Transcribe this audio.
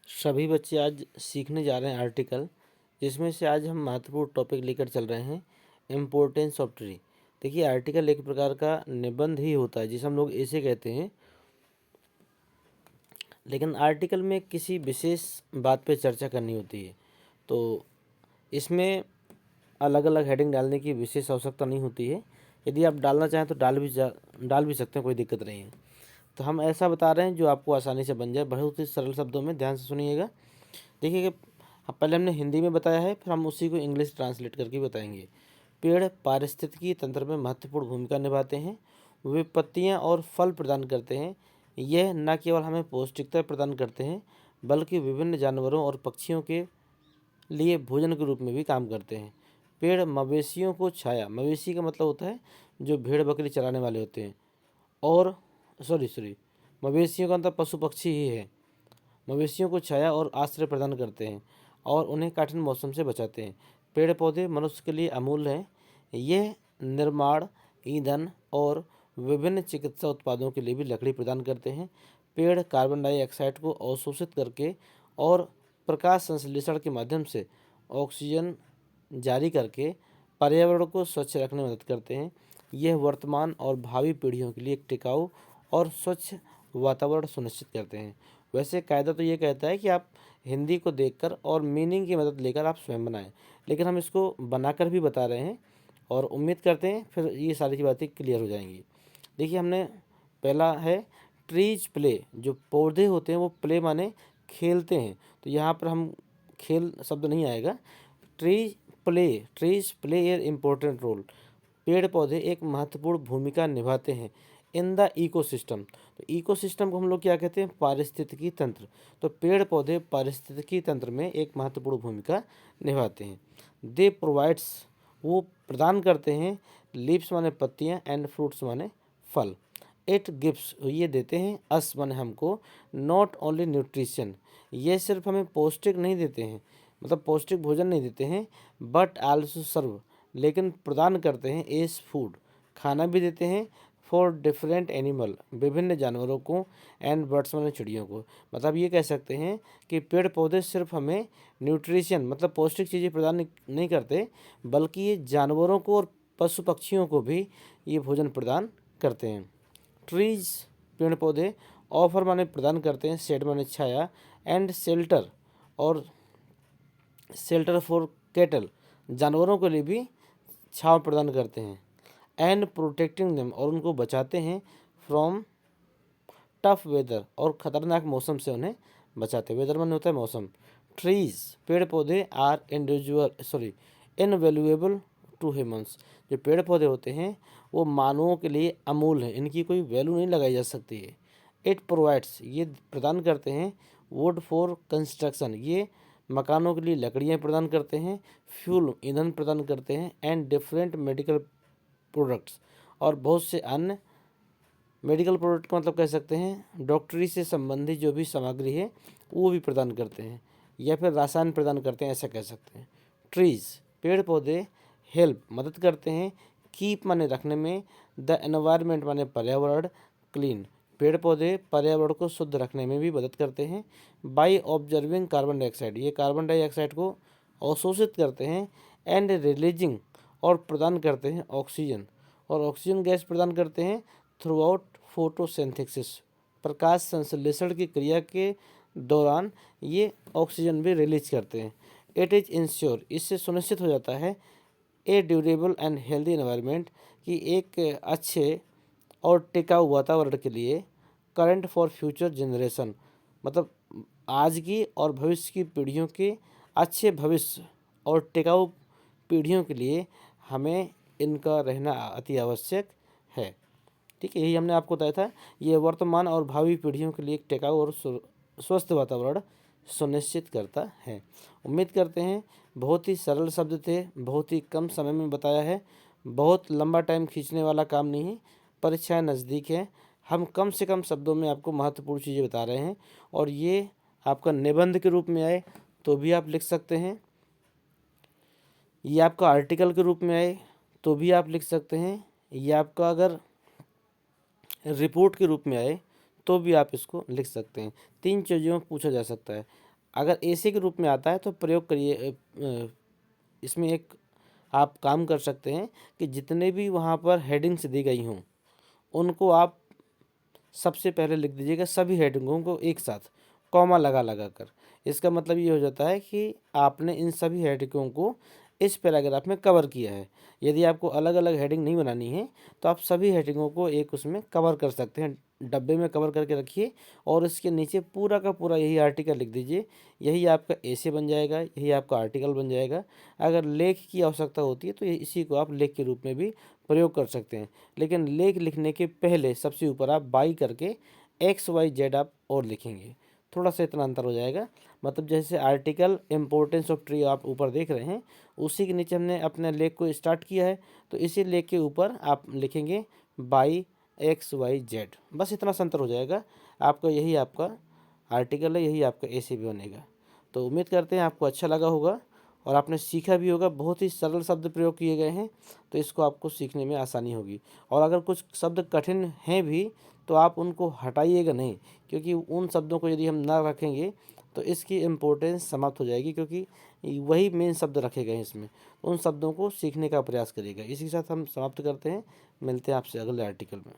सभी बच्चे आज सीखने जा रहे हैं आर्टिकल, जिसमें से आज हम महत्वपूर्ण टॉपिक लेकर चल रहे हैं इम्पोर्टेंस ऑफ ट्री। देखिए, आर्टिकल एक प्रकार का निबंध ही होता है जिसे हम लोग ऐसे कहते हैं, लेकिन आर्टिकल में किसी विशेष बात पे चर्चा करनी होती है। तो इसमें अलग अलग हेडिंग डालने की विशेष आवश्यकता नहीं होती है। यदि आप डालना चाहें तो डाल भी सकते हैं, कोई दिक्कत नहीं है। तो हम ऐसा बता रहे हैं जो आपको आसानी से बन जाए, बहुत ही सरल शब्दों में। ध्यान से सुनिएगा। देखिए कि पहले हमने हिंदी में बताया है, फिर हम उसी को इंग्लिश ट्रांसलेट करके बताएंगे। पेड़ पारिस्थितिकी तंत्र में महत्वपूर्ण भूमिका निभाते हैं। वे पत्तियां और फल प्रदान करते हैं। यह न केवल हमें पौष्टिकता प्रदान करते हैं, बल्कि विभिन्न जानवरों और पक्षियों के लिए भोजन के रूप में भी काम करते हैं। पेड़ मवेशियों को छाया, मवेशी का मतलब होता है जो भेड़ बकरी चराने वाले होते हैं, और सॉरी मवेशियों का मतलब पशु पक्षी ही है। मवेशियों को छाया और आश्रय प्रदान करते हैं और उन्हें कठिन मौसम से बचाते हैं। पेड़ पौधे मनुष्य के लिए अमूल्य हैं। यह निर्माण, ईंधन और विभिन्न चिकित्सा उत्पादों के लिए भी लकड़ी प्रदान करते हैं। पेड़ कार्बन डाइऑक्साइड को अवशोषित करके और प्रकाश संश्लेषण के माध्यम से ऑक्सीजन जारी करके पर्यावरण को स्वच्छ रखने में मदद करते हैं। यह वर्तमान और भावी पीढ़ियों के लिए एक टिकाऊ और स्वच्छ वातावरण सुनिश्चित करते हैं। वैसे कायदा तो ये कहता है कि आप हिंदी को देखकर और मीनिंग की मदद लेकर आप स्वयं बनाएं, लेकिन हम इसको बनाकर भी बता रहे हैं और उम्मीद करते हैं फिर ये सारी बातें क्लियर हो जाएंगी। देखिए, हमने पहला है ट्रीज प्ले। जो पौधे होते हैं वो प्ले माने खेलते हैं, तो यहाँ पर हम खेल शब्द नहीं आएगा। Trees play a important role. पेड़ पौधे एक महत्वपूर्ण भूमिका निभाते हैं इन द इकोसिस्टम। तो इकोसिस्टम को हम लोग क्या कहते हैं? पारिस्थितिकी तंत्र। तो पेड़ पौधे पारिस्थितिकी तंत्र में एक महत्वपूर्ण भूमिका निभाते हैं। दे प्रोवाइड्स, वो प्रदान करते हैं। लीव्स माने पत्तियां, एंड फ्रूट्स माने फल। इट गिव्स, ये देते हैं। अस माने हमको। नॉट ओनली न्यूट्रिशन, ये सिर्फ हमें पौष्टिक नहीं देते हैं, मतलब पौष्टिक भोजन नहीं देते हैं, बट आल्सो सर्व, लेकिन प्रदान करते हैं एज फूड, खाना भी देते हैं। फॉर डिफरेंट एनिमल, विभिन्न जानवरों को। एंड बर्ड्स माने चिड़ियों को। मतलब ये कह सकते हैं कि पेड़ पौधे सिर्फ हमें न्यूट्रिशन मतलब पौष्टिक चीज़ें प्रदान नहीं करते, बल्कि ये जानवरों को और पशु पक्षियों को भी ये भोजन प्रदान करते हैं। ट्रीज, पेड़ पौधे। ऑफर माने प्रदान करते हैं। शेड माने छाया। एंड शेल्टर, और शेल्टर फॉर कैटल, जानवरों के लिए भी छांव प्रदान करते हैं। एंड प्रोटेक्टिंग देम, और उनको बचाते हैं। फ्रॉम टफ वेदर, और ख़तरनाक मौसम से उन्हें बचाते हैं। वेदर माने होता है मौसम। ट्रीज, पेड़ पौधे। आर इनवैल्यूएबल टू ह्यूमंस, जो पेड़ पौधे होते हैं वो मानवों के लिए अमूल्य है, इनकी कोई वैल्यू नहीं लगाई जा सकती है। इट प्रोवाइड्स, ये प्रदान करते हैं। वुड फॉर कंस्ट्रक्शन, ये मकानों के लिए लकड़ियाँ प्रदान करते हैं। फ्यूल, ईंधन प्रदान करते हैं। एंड डिफरेंट मेडिकल प्रोडक्ट्स, और बहुत से अन्य मेडिकल प्रोडक्ट का मतलब कह सकते हैं डॉक्टरी से संबंधित जो भी सामग्री है वो भी प्रदान करते हैं, या फिर रसायन प्रदान करते हैं, ऐसा कह सकते हैं। ट्रीज, पेड़ पौधे। हेल्प, मदद करते हैं। कीप माने रखने में। द एनवायरनमेंट माने पर्यावरण। क्लीन, पेड़ पौधे पर्यावरण को शुद्ध रखने में भी मदद करते हैं। बाई ऑब्जर्विंग कार्बन डाइऑक्साइड, ये कार्बन डाइऑक्साइड को अवशोषित करते हैं। एंड रिलीजिंग, और प्रदान करते हैं ऑक्सीजन, और ऑक्सीजन गैस प्रदान करते हैं। थ्रू आउट फोटोसिंथेसिस, प्रकाश संश्लेषण की क्रिया के दौरान ये ऑक्सीजन भी रिलीज करते हैं। इट इज इंश्योर, इससे सुनिश्चित हो जाता है। ए ड्यूरेबल एंड हेल्दी एनवायरनमेंट, कि एक अच्छे और टिकाऊ वातावरण के लिए। करंट फॉर फ्यूचर जनरेशन, मतलब आज की और भविष्य की पीढ़ियों के अच्छे भविष्य और टिकाऊ पीढ़ियों के लिए हमें इनका रहना अति आवश्यक है। ठीक है, यही हमने आपको बताया था। ये वर्तमान और भावी पीढ़ियों के लिए एक टिकाऊ और स्वस्थ वातावरण सुनिश्चित करता है। उम्मीद करते हैं बहुत ही सरल शब्द थे, बहुत ही कम समय में बताया है, बहुत लंबा टाइम खींचने वाला काम नहीं है। परीक्षाएं नज़दीक है, हम कम से कम शब्दों में आपको महत्वपूर्ण चीज़ें बता रहे हैं, और ये आपका निबंध के रूप में आए तो भी आप लिख सकते हैं, ये आपका आर्टिकल के रूप में आए तो भी आप लिख सकते हैं, ये आपका अगर रिपोर्ट के रूप में आए तो भी आप इसको लिख सकते हैं। तीन चीज़ों में पूछा जा सकता है। अगर ऐसे के रूप में आता है तो प्रयोग करिए। इसमें एक आप काम कर सकते हैं कि जितने भी वहाँ पर हेडिंग्स दी गई हों उनको आप सबसे पहले लिख दीजिएगा, सभी हेडिंगों को एक साथ कॉमा लगा लगा कर। इसका मतलब ये हो जाता है कि आपने इन सभी हेडिंगों को इस पैराग्राफ में कवर किया है। यदि आपको अलग अलग हेडिंग नहीं बनानी है तो आप सभी हेडिंगों को एक उसमें कवर कर सकते हैं, डब्बे में कवर करके रखिए और इसके नीचे पूरा का पूरा यही आर्टिकल लिख दीजिए। यही आपका एसे बन जाएगा, यही आपका आर्टिकल बन जाएगा। अगर लेख की आवश्यकता होती है तो इसी को आप लेख के रूप में भी प्रयोग कर सकते हैं। लेकिन लेख लिखने के पहले सबसे ऊपर आप बाई करके XYZ आप और लिखेंगे, थोड़ा सा इतना अंतर हो जाएगा। मतलब जैसे आर्टिकल इम्पोर्टेंस ऑफ ट्री आप ऊपर देख रहे हैं, उसी के नीचे हमने अपने लेख को स्टार्ट किया है, तो इसी लेख के ऊपर आप लिखेंगे बाई XYZ। बस इतना सा अंतर हो जाएगा। आपका यही आपका आर्टिकल है, यही आपका ऐसे भी बनेगा। तो उम्मीद करते हैं आपको अच्छा लगा होगा और आपने सीखा भी होगा। बहुत ही सरल शब्द प्रयोग किए गए हैं, तो इसको आपको सीखने में आसानी होगी। और अगर कुछ शब्द कठिन हैं भी तो आप उनको हटाइएगा नहीं, क्योंकि उन शब्दों को यदि हम ना रखेंगे तो इसकी इम्पोर्टेंस समाप्त हो जाएगी, क्योंकि वही मेन शब्द रखे गए हैं इसमें। उन शब्दों को सीखने का प्रयास करिएगा। इसी के साथ हम समाप्त करते हैं, मिलते हैं आपसे अगले आर्टिकल में।